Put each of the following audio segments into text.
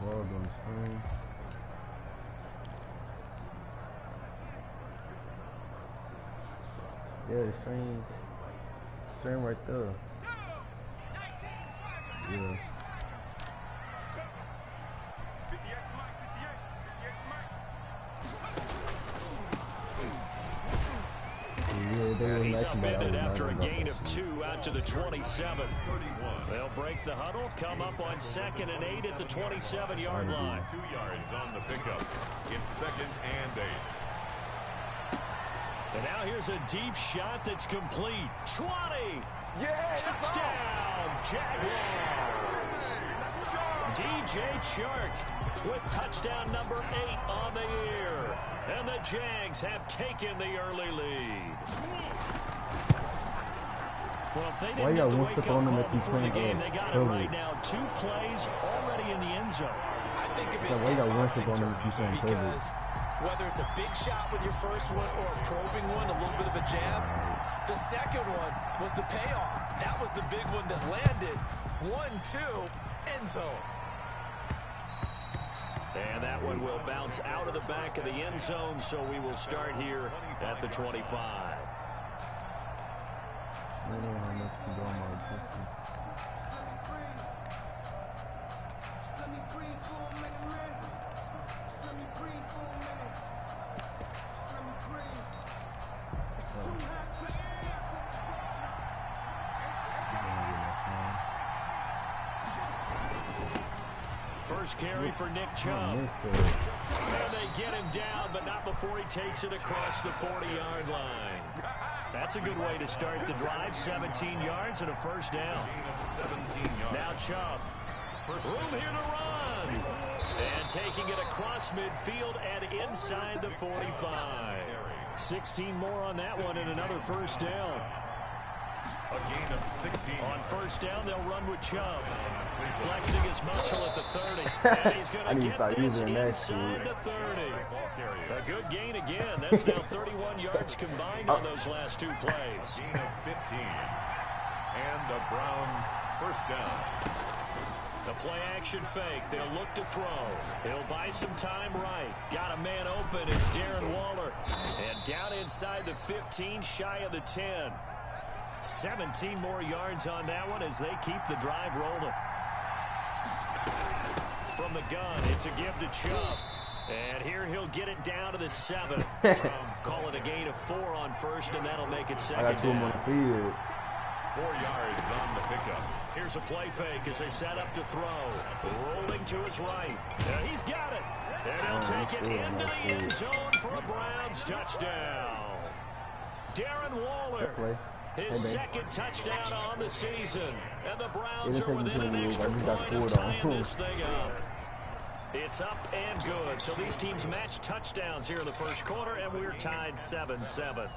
ball on the screen. Yeah, the stream right there. Yeah. He's upended after a gain of 2 out to the 27. They'll break the huddle, come up on 2nd and 8 at the 27-yard line. 2 yards on the pickup. It's 2nd and 8. And now here's a deep shot that's complete. 20! Yeah, touchdown, Jaguars! DJ Chark with touchdown number 8 on the year. And the Jags have taken the early lead. Well, if they didn't get the wake-up call before the game, they got it right now. 2 plays already in the end zone. I think of it because whether it's a big shot with your first one or a probing one, a little bit of a jab, the second one was the payoff. That was the big one that landed. 1-2, end zone. And that one will bounce out of the back of the end zone, so we will start here at the 25. First carry for Nick Chubb. And they get him down, but not before he takes it across the 40-yard line. That's a good way to start the drive. 17 yards and a first down. Now Chubb. Room here to run. And taking it across midfield and inside the 45. 16 more on that one and another first down. A gain of 16. On first down, they'll run with Chubb. Flexing his muscle at the 30. And he's going to get this inside the 30. A good gain again. That's now 31 yards combined on those last 2 plays. Gain of 15. And the Browns first down. The play action fake. They'll look to throw. He'll buy some time right. Got a man open. It's Darren Waller. And down inside the 15, shy of the 10. 17 more yards on that one as they keep the drive rolling. From the gun, it's a give to Chubb. And here he'll get it down to the 7. Call it a gain of 4 on first, and that'll make it second down. 4 yards on the pickup. Here's a play fake as they set up to throw. Rolling to his right. And he's got it. And he'll take it into the end zone for a Browns touchdown. Darren Waller. His second touchdown on the season. And the Browns are within an extra point of tying this thing up. It's up and good. So these teams match touchdowns here in the first quarter, and we're tied 7-7.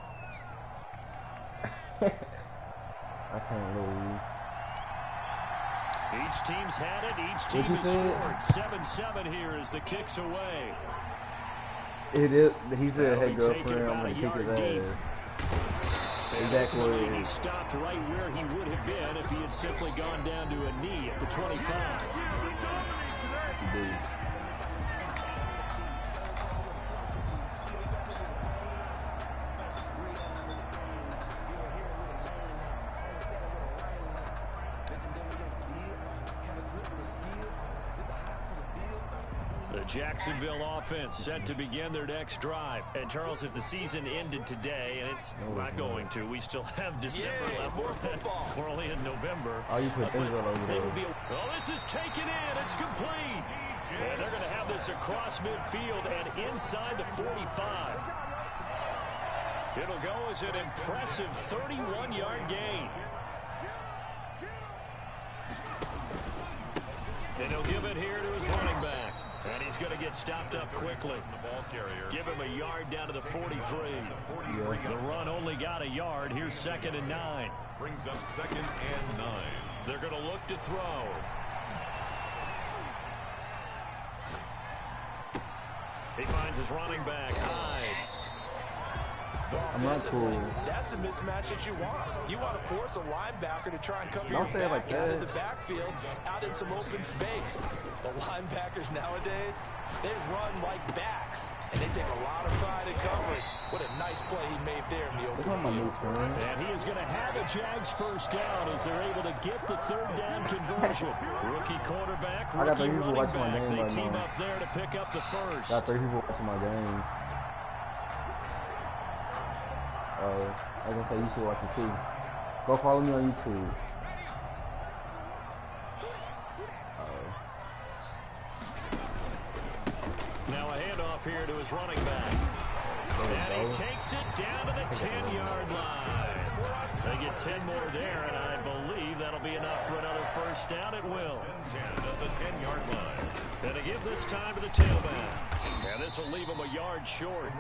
I can't lose. Each team's had it. Each team has scored. 7-7 here as the kick's away. It is. He said, "Hey, girlfriend, I'm going to kick his ass." Exactly. He stopped right where he would have been if he had simply gone down to a knee at the 25. He did. Jacksonville offense set to begin their next drive. And, Charles, if the season ended today, and it's not going to, we still have December left. We're only in November. Oh, you put things all over there. Well, this is taken in. It's complete. And they're going to have this across midfield and inside the 45. It'll go as an impressive 31-yard gain. And he'll give it here to his running back. And he's going to get stopped up quickly. Give him a yard down to the 43. The run only got a yard. Here's 2nd and 9. Brings up 2nd and 9. They're going to look to throw. He finds his running back, Hyde. I'm not cool. That's the mismatch that you want. You want to force a linebacker to try and cover your Don't say it like back out of that. the backfield, out in some open space. The linebackers nowadays, they run like backs, and they take a lot of pride in covering. What a nice play he made there in the open field. And he is going to have a Jags first down as they're able to get the third down conversion. Rookie quarterback, rookie running back. They team up there to pick up the first. Got 3 people watching my game. I was gonna say you should watch it too. Go follow me on YouTube. Now a handoff here to his running back. And he takes it down to the 10-yard line. They get 10 more there, and I believe that'll be enough for another first down. It will. 10 at the 10-yard line. And to give this time to the tailback. And this will leave him a yard short.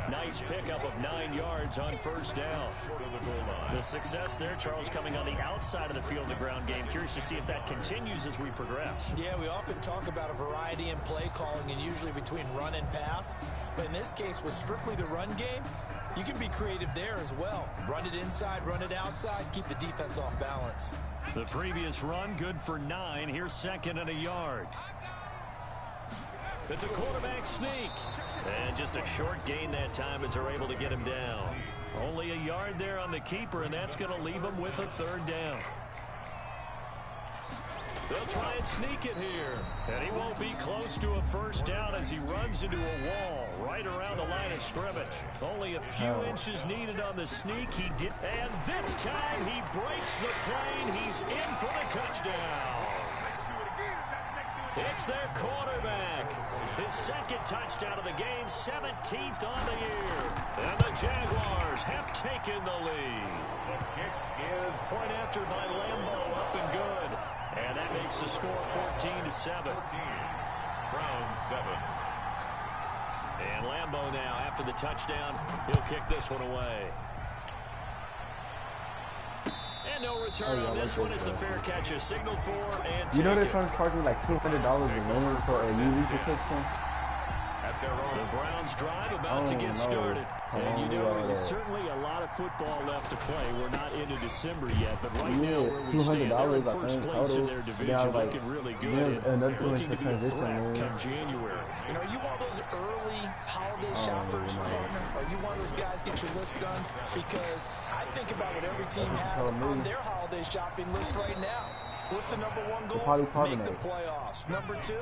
Nice pickup of 9 yards on first down. Short of the goal line. The success there, Charles, coming on the outside of the field, the ground game. Curious to see if that continues as we progress. Yeah, we often talk about a variety in play calling and usually between run and pass. But in this case, with strictly the run game, you can be creative there as well. Run it inside, run it outside, keep the defense off balance. The previous run, good for 9. Here's 2nd and a yard. It's a quarterback sneak. And just a short gain that time as they're able to get him down. Only a yard there on the keeper, and that's going to leave him with a third down. They'll try and sneak it here. And he won't be close to a first down as he runs into a wall right around the line of scrimmage. Only a few inches needed on the sneak. He did. And this time he breaks the plane. He's in for the touchdown. It's their quarterback. His 2nd touchdown of the game, 17th on the year. And the Jaguars have taken the lead. The kick is Point after by Lambeau, up and good. And that makes the score 14-7. 14. Browns 7. And Lambeau now, after the touchdown, he'll kick this one away. And no return on this one. It's the fair catch is signaled for and You know they're taken. trying to charge me like $200 a loan for a UV protection? At their own. The Browns drive about to get started. And you know, there's certainly a lot of football left to play. We're not into December yet, but right now where we stand, they're in first place in their division, looking really good and looking to be a threat come January. And are you one of those early holiday shoppers, partner? Are you one of those guys get your list done? Because I think about what every team has on their holiday shopping list right now. What's the number 1 goal? Make the playoffs. Number 2,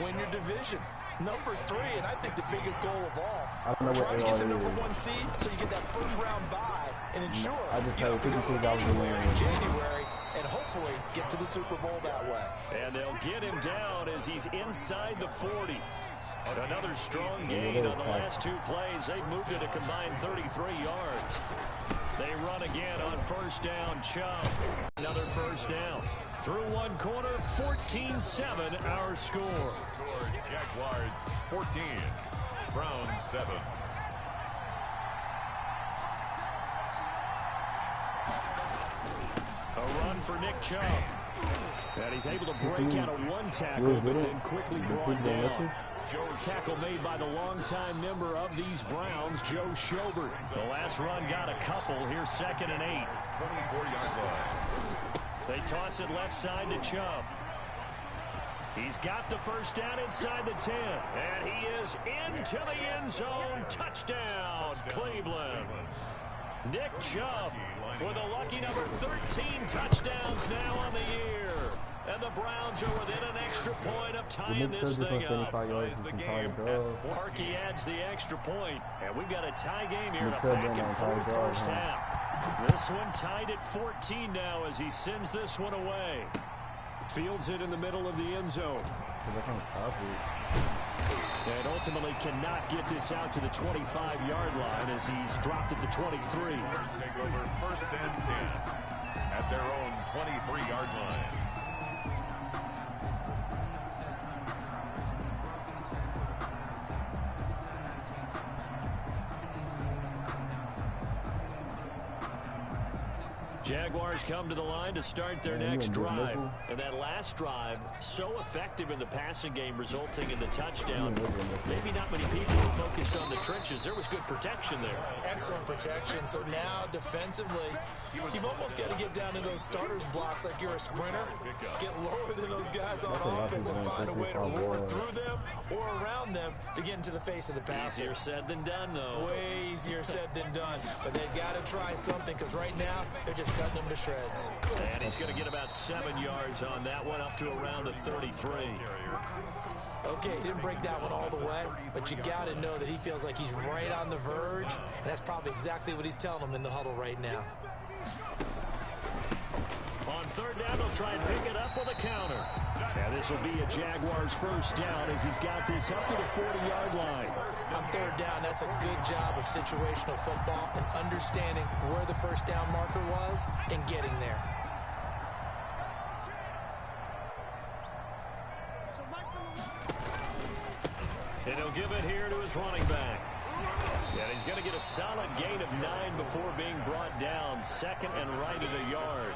win your division. Number 3, and I think the biggest goal of all, try to get the number 1 seed so you get that first round bye and ensure you don't go anywhere in January and hopefully get to the Super Bowl that way. And they'll get him down as he's inside the 40. Another strong gain on the last 2 plays. They've moved it a combined 33 yards. They run again on first down. Chubb. Another first down. Through 1 quarter, 14-7 our score. Jaguars 14. Browns 7. A run for Nick Chubb. And he's able to break out of 1 tackle, but then quickly brought down. Tackle made by the longtime member of these Browns, Joe Schobert. The last run got a couple. Here's 2nd and 8. 24-yard line. They toss it left side to Chubb. He's got the first down inside the 10. And he is into the end zone. Touchdown, Cleveland. Nick Chubb with a lucky number 13 touchdowns now on the year. And the Browns are within an extra point of tying this thing up. Parkey adds the extra point. And we've got a tie game here to back and forth first half. This one tied at 14 now as he sends this one away. Fields it in the middle of the end zone. And ultimately cannot get this out to the 25-yard line as he's dropped at the 23. Take over 1st and 10 at their own 23-yard line. Jaguars come to the line to start their next drive. And that last drive, so effective in the passing game, resulting in the touchdown. Maybe not many people were focused on the trenches. There was good protection there. Excellent protection. So now, defensively, you've almost got to get down to those starters blocks like you're a sprinter. Get lower than those guys on offense and find a way to roar through them or around them to get into the face of the passer. Easier said than done, though. Way easier said than done. But they've got to try something because right now, they're just cutting them to shreds. And he's going to get about 7 yards on that one, up to around the 33. Okay, he didn't break that one all the way, but you got to know that he feels like he's right on the verge, and that's probably exactly what he's telling them in the huddle right now. On third down, they'll try and pick it up with a counter. Now this will be a Jaguars first down as he's got this up to the 40-yard line. On third down, that's a good job of situational football and understanding where the first down marker was and getting there. And he'll give it here to his running back. And he's going to get a solid gain of 9 before being brought down. Second and right at a yard.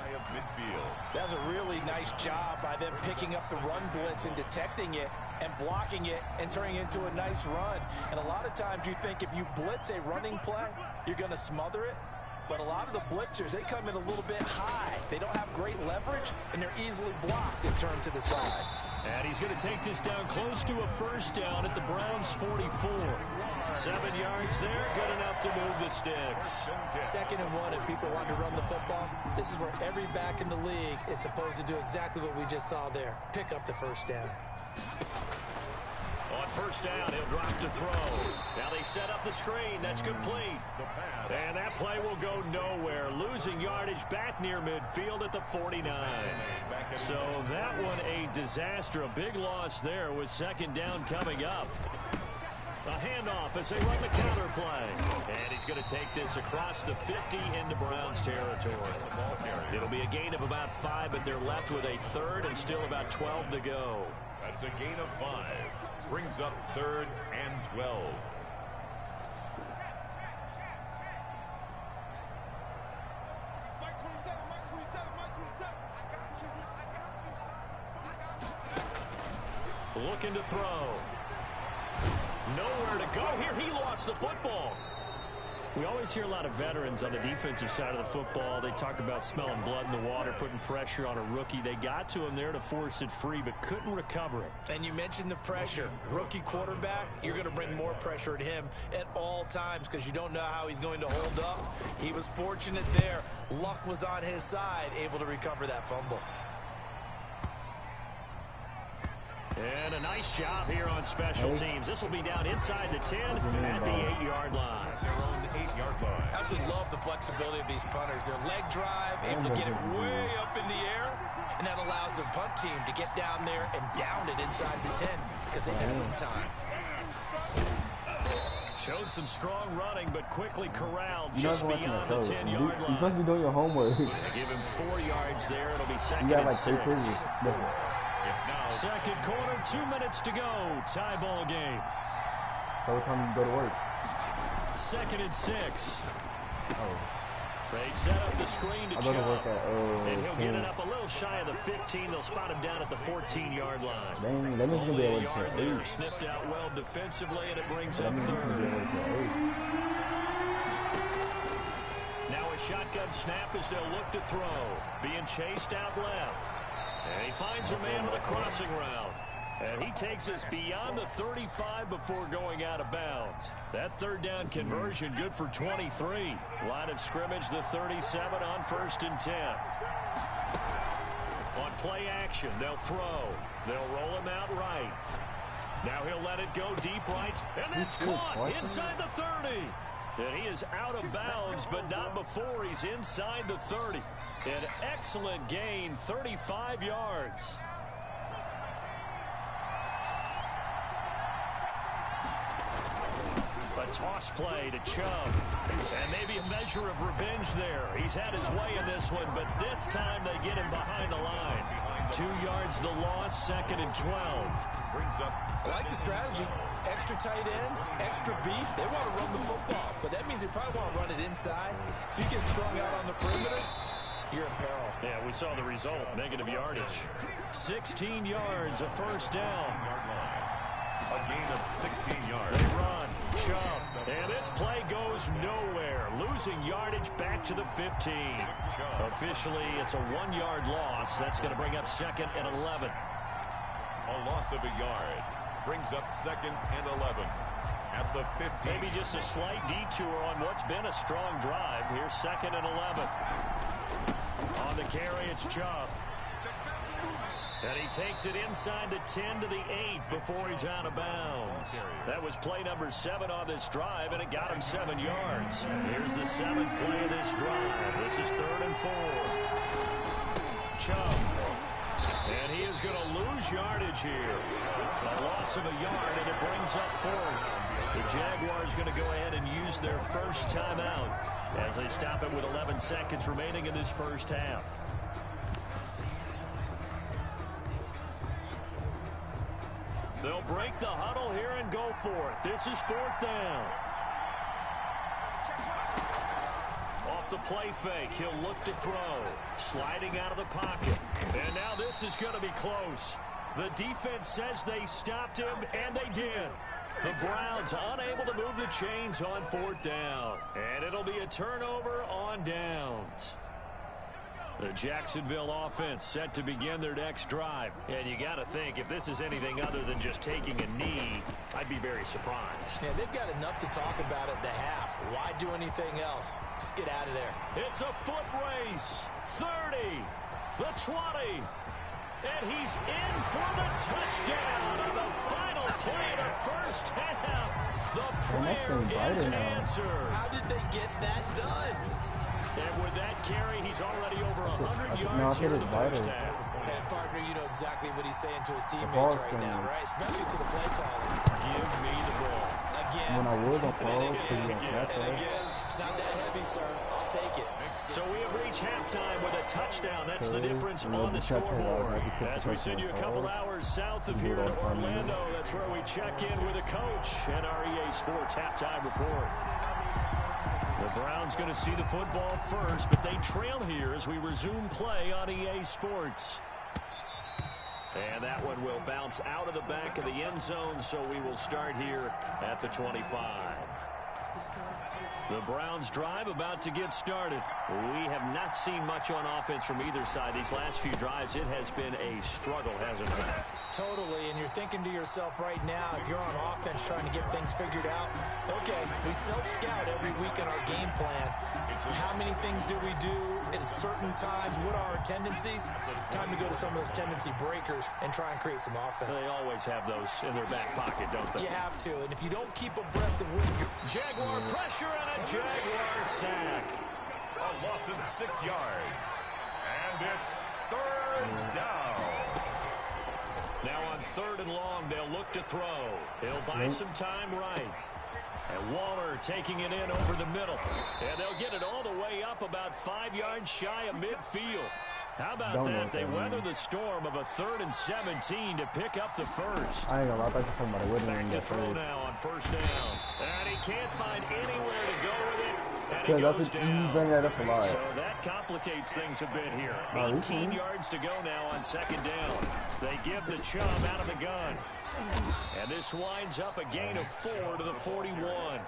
That was a really nice job by them picking up the run blitz and detecting it and blocking it and turning it into a nice run. And a lot of times you think if you blitz a running play, you're going to smother it. But a lot of the blitzers, they come in a little bit high. They don't have great leverage, and they're easily blocked and turned to the side. And he's going to take this down close to a first down at the Browns' 44. 7 yards there, good enough to move the sticks. 2nd and 1, and people want to run the football. This is where every back in the league is supposed to do exactly what we just saw there. Pick up the first down. On first down, he'll drop to throw. Now they set up the screen. That's complete. And that play will go nowhere. Losing yardage back near midfield at the 49. So that one a disaster. A big loss there with second down coming up. A handoff as they run the counter play. And he's going to take this across the 50 into Browns territory. It'll be a gain of about 5, but they're left with a third and still about 12 to go. That's a gain of 5. Brings up 3rd and 12. Looking to throw. Nowhere to go here. He lost the football. We always hear a lot of veterans on the defensive side of the football. They talk about smelling blood in the water, putting pressure on a rookie. They got to him there to force it free, but couldn't recover it. And you mentioned the pressure. Rookie quarterback, you're going to bring more pressure at him at all times because you don't know how he's going to hold up. He was fortunate there. Luck was on his side, able to recover that fumble. And a nice job here on special teams. This will be down inside the 10 at the 8-yard line. Their own 8-yard line. Absolutely love the flexibility of these punters. Their leg drive, able to get it way up in the air, and that allows the punt team to get down there and down it inside the 10 because they've had some time. Showed some strong running, but quickly corralled just beyond the 10-yard line. You're supposed to be doing your homework. To give him 4 yards there, it'll be second You got and like 3 6. figures. It's now Second quarter, 2 minutes to go. Tie ball game. So what time you go to work? 2nd and 6. Oh. They set up the screen to I go to work Chubb. at And he'll 10. get it up a little shy of the 15. They'll spot him down at the 14-yard line. Dang, that means you're Only gonna a be able yard to there, sniffed out well defensively, and it brings That up means you can be third. able to Now a shotgun snap as they'll look to throw. Being chased out left. And he finds a man with a crossing route. And he takes us beyond the 35 before going out of bounds. That third down conversion good for 23. Line of scrimmage, the 37 on 1st and 10. On play action, they'll throw. They'll roll him out right. Now he'll let it go deep right. And that's caught inside the 30. And he is out of bounds, but not before he's inside the 30. An excellent gain, 35 yards. A toss play to Chubb. And maybe a measure of revenge there. He's had his way in this one, but this time they get him behind the line. 2 yards the loss, 2nd and 12. I like the strategy. Extra tight ends, extra beef. They want to run the football, but that means they probably want to run it inside. If you get strung out on the perimeter, you're in peril. Yeah, we saw the result, negative yardage. 16 yards, a first down. A gain of 16 yards. They run, jump, and this play goes nowhere. Losing yardage back to the 15. Officially, it's a 1-yard loss. That's going to bring up 2nd and 11. A loss of a yard brings up 2nd and 11 at the 15. Maybe just a slight detour on what's been a strong drive. Here's 2nd and 11. On the carry, it's Chubb. And he takes it inside the 10 to the 8 before he's out of bounds. That was play number 7 on this drive, and it got him 7 yards. Here's the 7th play of this drive. This is 3rd and 4. Chubb. And he is going to lose yardage here. A loss of a yard, and it brings up 4th. The Jaguars going to go ahead and use their first timeout as they stop it with 11 seconds remaining in this first half. They'll break the huddle here and go for it. This is 4th down. Off the play fake, he'll look to throw. Sliding out of the pocket. And now this is going to be close. The defense says they stopped him, and they did. The Browns unable to move the chains on 4th down. And it'll be a turnover on downs. The Jacksonville offense set to begin their next drive. And you got to think, if this is anything other than just taking a knee, I'd be very surprised. Yeah, they've got enough to talk about at the half. Why do anything else? Just get out of there. It's a foot race. 30, the 20, and he's in for the touchdown on the final play of the first half. The prayer is answered. How did they get that done? And with that carry, he's already over 100 yards here in the first half. And partner, you know exactly what he's saying to his teammates right now, right? Especially to the play caller. Give me the ball. Again. When I would, I'll and again. It's not that heavy, sir. I'll take it. So we have reached halftime with a touchdown. That's the difference on the scoreboard. As we send you a couple hours south of here to Orlando, that's where we check in with a coach and our EA Sports halftime report. The Browns going to see the football first, but they trail here as we resume play on EA Sports. And that one will bounce out of the back of the end zone, so we will start here at the 25. The Browns drive about to get started. We have not seen much on offense from either side. These last few drives, it has been a struggle, hasn't it? Totally, and you're thinking to yourself right now, if you're on offense trying to get things figured out, okay, we self-scout every week in our game plan. How many things do we do at certain times? What are our tendencies? Time to go to some of those tendency breakers and try and create some offense. They always have those in their back pocket, don't they? You have to, and if you don't keep abreast of what you're... Jaguar pressure and a Jaguar sack. A loss of 6 yards. And it's 3rd down. Now on 3rd and long, they'll look to throw. He'll buy some time right. And Waller taking it in over the middle. And they'll get it all the way up about 5 yards shy of midfield. How about that? They weather the storm of a 3rd and 17 to pick up the first. I ain't gonna lie, I thought you were talking about a winning. Back to throw now on 1st down. And he can't find anywhere to go with it. And he goes down. So that complicates things a bit here. 18 yards to go now on 2nd down. They give the Chubb out of the gun. And this winds up a gain of 4 to the 41.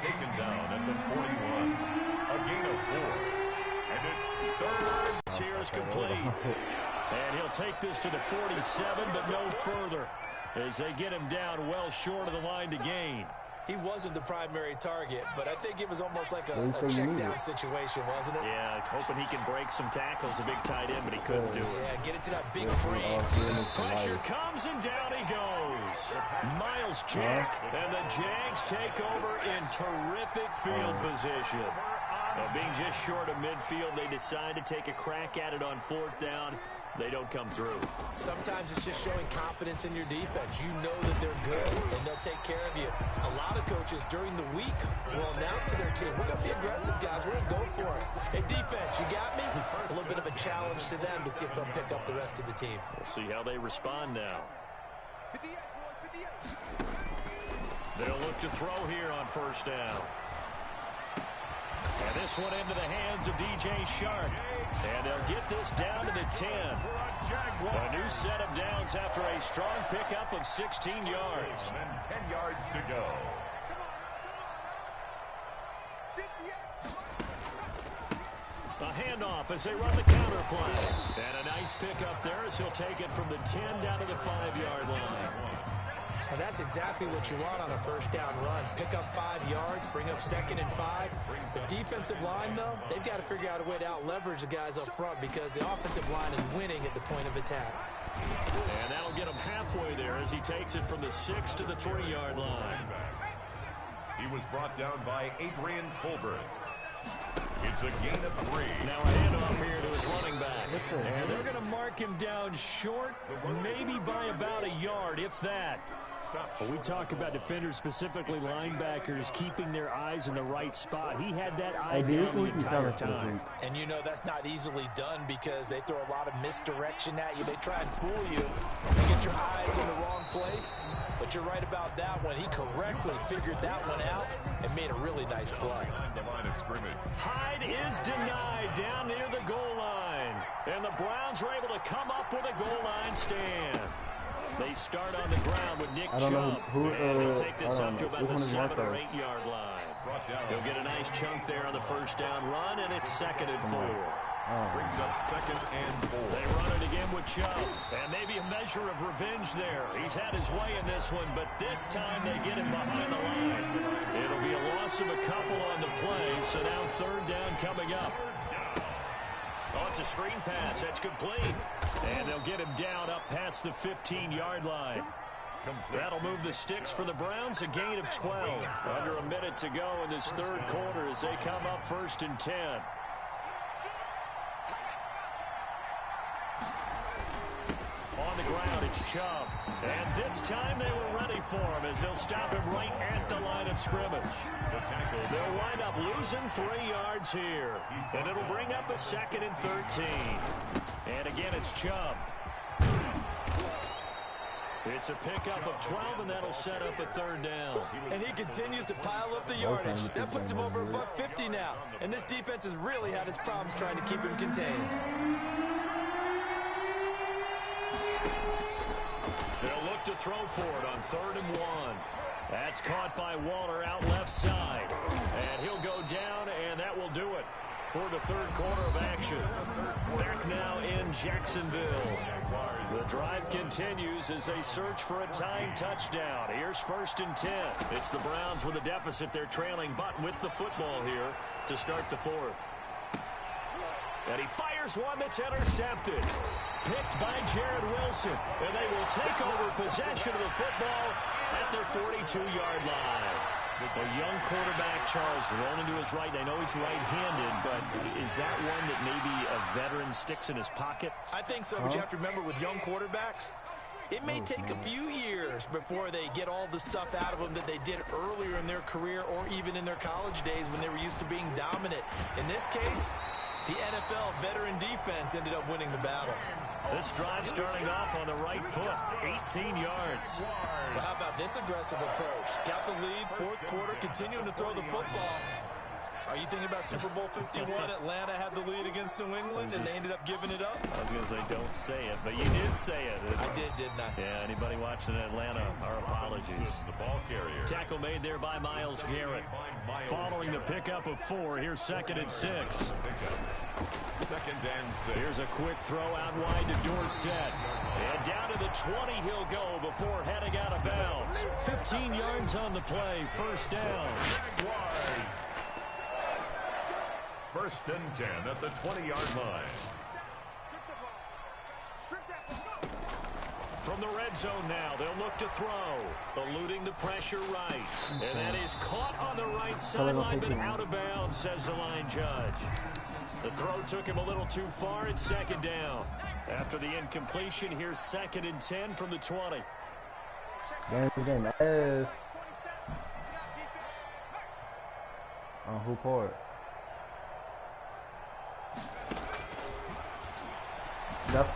Taken down at the 41. A gain of 4. And it's 3rd. Here is complete. And he'll take this to the 47, but no further, as they get him down well short of the line to gain. He wasn't the primary target, but I think it was almost like a check-down situation, wasn't it? Yeah, hoping he can break some tackles, a big tight end, but he couldn't do it. Yeah, get it to that big frame. Pressure comes, and down he goes. Miles Jack, and the Jags take over in terrific field position. Being just short of midfield, they decide to take a crack at it on 4th down. They don't come through. Sometimes it's just showing confidence in your defense. You know that they're good, and they'll take care of you. A lot of coaches during the week will announce to their team, we're going to be aggressive, guys. We're going to go for it. Hey, defense, you got me? A little bit of a challenge to them to see if they'll pick up the rest of the team. We'll see how they respond now. They'll look to throw here on 1st down. And this one into the hands of DJ Shark. And they'll get this down to the 10. A new set of downs after a strong pickup of 16 yards. And 10 yards to go. A handoff as they run the counter play. And a nice pickup there as he'll take it from the 10 down to the 5-yard line. And that's exactly what you want on a first down run. Pick up 5 yards, bring up 2nd and 5. The defensive line, though, they've got to figure out a way to out-leverage the guys up front because the offensive line is winning at the point of attack. And that'll get him halfway there as he takes it from the 6 to the 3-yard line. He was brought down by Adrian Colbert. It's a gain of 3. Now a handoff here to his running back. And they're going to mark him down short, maybe by about a yard, if that. But we talk about defenders, specifically linebackers, keeping their eyes in the right spot. He had that eye down the entire time. And you know that's not easily done because they throw a lot of misdirection at you. They try and fool you. They get your eyes in the wrong place. But you're right about that one. He correctly figured that one out and made a really nice play. Hyde is denied down near the goal line. And the Browns are able to come up with a goal line stand. They start on the ground with Nick Chubb. And they'll take this up to about the 7 or 8 yard line. He'll get a nice chunk there on the first down run, and it's 2nd and 4. Brings up 2nd and 4. They run it again with Chubb. And maybe a measure of revenge there. He's had his way in this one, but this time they get him behind the line. It'll be a loss of a couple on the play, so now 3rd down coming up. Oh, it's a screen pass. That's complete. And they'll get him down up past the 15-yard line. That'll move the sticks for the Browns, a gain of 12. Under a minute to go in this 3rd quarter as they come up 1st and 10. On the ground, it's Chubb. And this time they were ready for him as they'll stop him right at the line of scrimmage. They'll wind up losing 3 yards here. And it'll bring up a 2nd and 13. And again, it's Chubb. It's a pickup of 12, and that'll set up a 3rd down. And he continues to pile up the yardage. That puts him over $150 now. And this defense has really had its problems trying to keep him contained. They'll look to throw for it on 3rd and 1. That's caught by Waller out left side. And he'll go down, and that will do it for the 3rd quarter of action. Back now in Jacksonville. The drive continues as they search for a tying touchdown. Here's 1st and 10. It's the Browns with a deficit. They're trailing, but with the football here to start the 4th. And he fires one that's intercepted. Picked by Jared Wilson. And they will take over possession of the football at their 42-yard line. A young quarterback, Charles, rolling to his right. I know he's right-handed, but is that one that maybe a veteran sticks in his pocket? I think so, but you have to remember with young quarterbacks, it may take a few years before they get all the stuff out of them that they did earlier in their career or even in their college days when they were used to being dominant. In this case, the NFL veteran defense ended up winning the battle. This drive starting off on the right foot, 18 yards. Well, how about this aggressive approach? Got the lead, 4th quarter, continuing to throw the football. Are you thinking about Super Bowl 51? Atlanta had the lead against New England, and they ended up giving it up? I was going to say, don't say it, but you did say it. I didn't I? Yeah, anybody watching Atlanta, our apologies. The ball carrier. Tackle made there by Myles Garrett. Following the pickup of 4, here's 2nd and 6. 2nd and 6. Here's a quick throw out wide to Dorsett. And down to the 20 he'll go before heading out of bounds. 15 yards on the play, 1st down. Jaguars. 1st and 10 at the 20-yard line. From the red zone now, they'll look to throw. Eluding the pressure right. And that is caught on the right sideline, but out of bounds, says the line judge. The throw took him a little too far. It's 2nd down. After the incompletion, here's 2nd and 10 from the 20. On who part? That's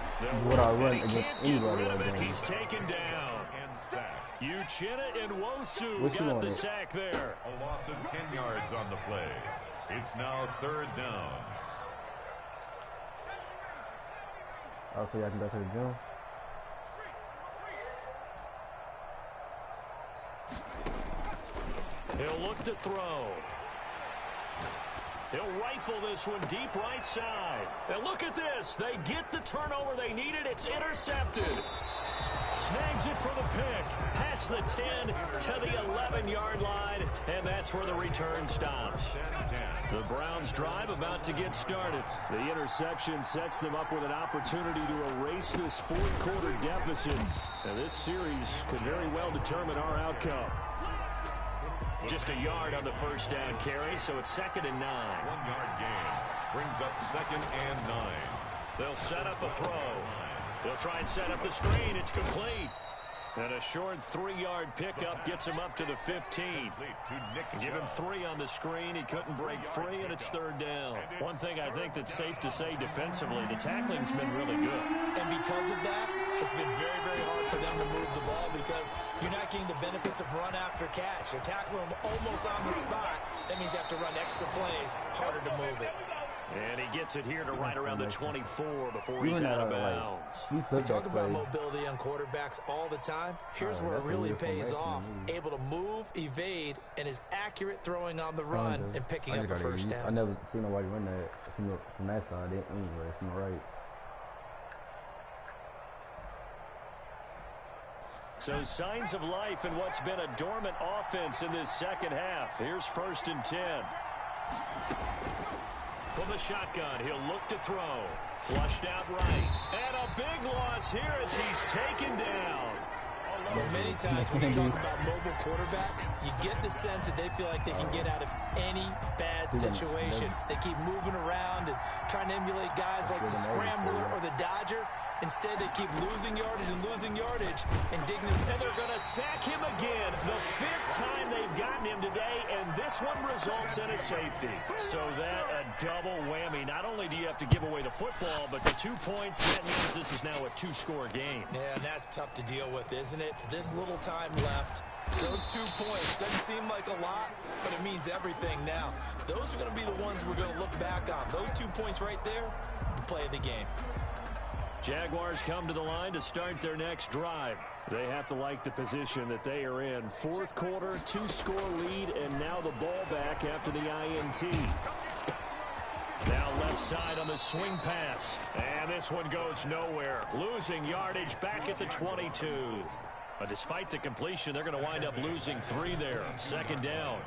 what I run against anybody like that. He's taken down. And sacked. Uchenna and Nwosu got the sack there. A loss of 10 yards on the play. It's now 3rd down. Oh, so y'all can go to the gym? He'll look to throw. He'll rifle this one deep right side. And look at this. They get the turnover they needed. It's intercepted. Snags it for the pick. Past the 10 to the 11-yard line. And that's where the return stops. The Browns drive about to get started. The interception sets them up with an opportunity to erase this fourth-quarter deficit. And this series could very well determine our outcome. Just a yard on the first down carry, so it's 2nd and 9. 1-yard gain brings up 2nd and 9. They'll set up a throw. They'll try and set up the screen. It's complete. And a short 3-yard pickup gets him up to the 15. Give him 3 on the screen. He couldn't break free, and it's 3rd down. One thing I think that's safe to say defensively, the tackling's been really good. And because of that, it's been very, very hard for them to move the ball because you're not getting the benefits of run after catch. You're tackling them almost on the spot. That means you have to run extra plays, harder to move it. And he gets it here to right around the 24 before he's out of bounds. We talk about mobility on quarterbacks all the time. Here's where it really pays off. Able to move, evade, and is accurate throwing on the run and picking up a first down. I never seen nobody run that from that side anyway, from the right. So signs of life in what's been a dormant offense in this second half. Here's 1st and 10. From the shotgun, he'll look to throw. Flushed out right. And a big loss here as he's taken down. Well, many times when you talk about mobile quarterbacks, you get the sense that they feel like they can get out of any bad situation. They keep moving around and trying to emulate guys like the Scrambler or the Dodger. Instead, they keep losing yardage and digging them. And they're going to sack him again. The 5th time they've gotten him today, and this one results in a safety. So that a double whammy. Not only do you have to give away the football, but the 2 points, that means this is now a 2-score game. Yeah, and that's tough to deal with, isn't it? This little time left. Those 2 points doesn't seem like a lot, but it means everything now. Those are going to be the ones we're going to look back on. Those 2 points right there, the play of the game. Jaguars come to the line to start their next drive. They have to like the position that they are in. 4th quarter, 2-score lead, and now the ball back after the INT. Now left side on the swing pass. And this one goes nowhere. Losing yardage back at the 22. But despite the completion, they're going to wind up losing 3 there. 2nd down.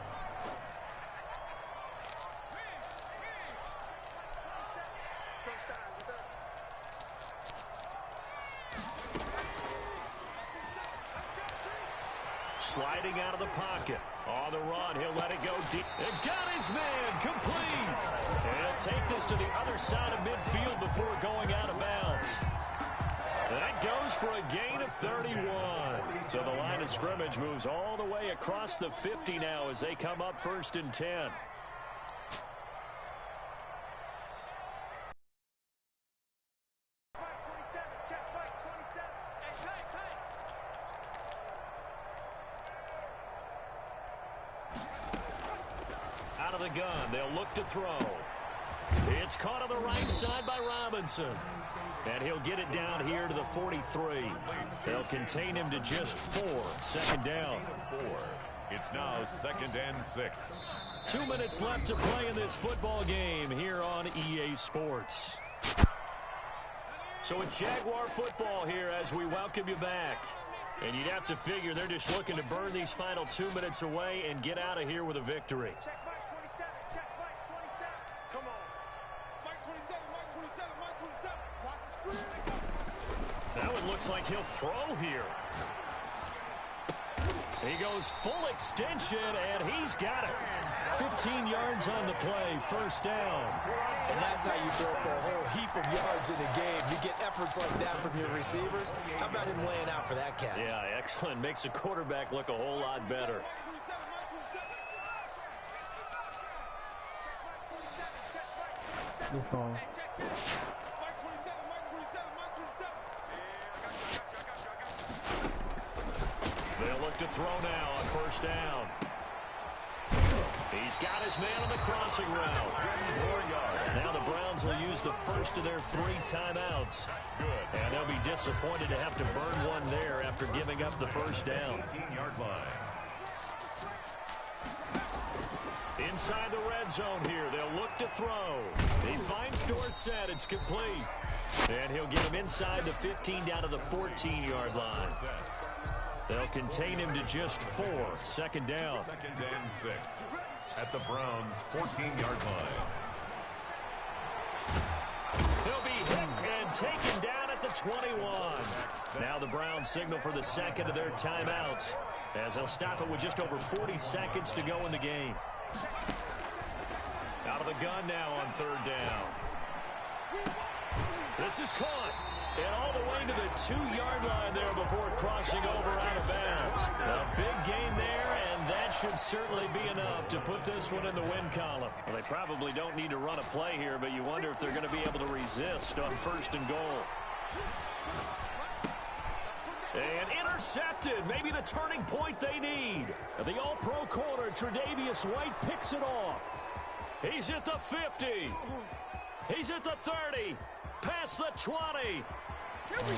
Sliding out of the pocket. On the run, he'll let it go deep. And got his man complete. And he'll take this to the other side of midfield before going out of bounds. That goes for a gain of 31. So the line of scrimmage moves all the way across the 50 now as they come up 1st and 10. Out of the gun, they'll look to throw. It's caught on the right side by Robinson. And he'll get it down here to the 43. They'll contain him to just 4. 2nd down. 4. It's now 2nd and 6. 2 minutes left to play in this football game here on EA Sports. So it's Jaguar football here as we welcome you back. And you'd have to figure they're just looking to burn these final 2 minutes away and get out of here with a victory. Now it looks like he'll throw here. He goes full extension, and he's got it. 15 yards on the play, 1st down. And that's how you throw for a whole heap of yards in a game. You get efforts like that from your receivers. How about him laying out for that catch? Yeah, excellent. Makes the quarterback look a whole lot better. Good call. They'll look to throw now on 1st down. He's got his man on the crossing route. Now the Browns will use the first of their 3 timeouts. And they'll be disappointed to have to burn one there after giving up the first down. 18-yard line. Inside the red zone here, they'll look to throw. He finds Dorsett. It's complete. And he'll get him inside the 15 down to the 14-yard line. They'll contain him to just 4. Second down. 2nd and 6 at the Browns' 14-yard line. He'll be hit and taken down at the 21. Now the Browns signal for the second of their timeouts, as they'll stop it with just over 40 seconds to go in the game. Out of the gun now on 3rd down. This is caught. And all the way to the 2-yard line there before crossing over out of bounds. A big gain there, and that should certainly be enough to put this one in the win column. Well, they probably don't need to run a play here, but you wonder if they're going to be able to resist on 1st and goal. And intercepted. Maybe the turning point they need. The all-pro corner, Tre'Davious White, picks it off. He's at the 50. He's at the 30. Past the 20.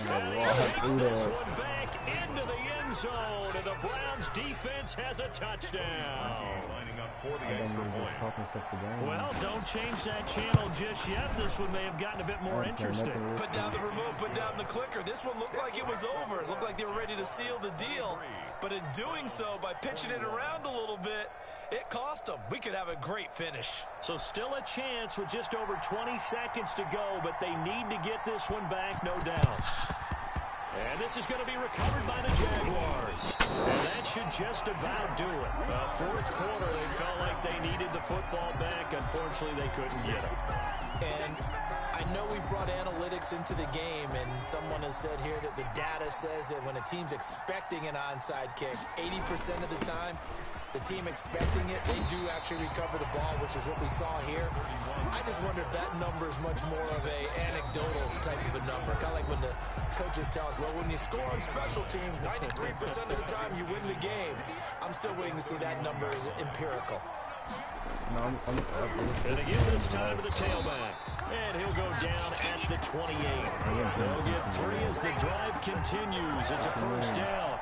And he takes this one back into the end zone. And the Browns defense has a touchdown. Lining up for the extra point. Well, don't change that channel just yet. This one may have gotten a bit more interesting. Put down the remote, put down the clicker. This one looked like it was over. It looked like they were ready to seal the deal. But in doing so, by pitching it around a little bit, it cost them. We could have a great finish. So still a chance with just over 20 seconds to go, but they need to get this one back, no doubt. And this is going to be recovered by the Jaguars. And that should just about do it. 4th quarter, they felt like they needed the football back. Unfortunately, they couldn't get it. And I know we brought analytics into the game, and someone has said here that the data says that when a team's expecting an onside kick, 80% of the time, the team expecting it, they do actually recover the ball, which is what we saw here. I just wonder if that number is much more of a anecdotal type of a number. Kind of like when the coaches tell us, well, when you score on special teams, 93% of the time you win the game. I'm still waiting to see that number is empirical. And again this time to the tailback. And he'll go down at the 28. They'll get 3 as the drive continues. It's a 1st down.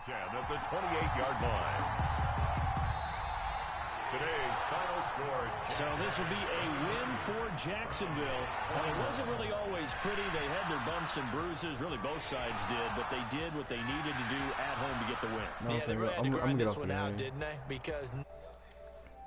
At the 28-yard line. Today's final score. So this will be a win for Jacksonville. And it wasn't really always pretty. They had their bumps and bruises. Really, both sides did. But they did what they needed to do at home to get the win. Yeah, they really had to grind this one out, didn't they? Because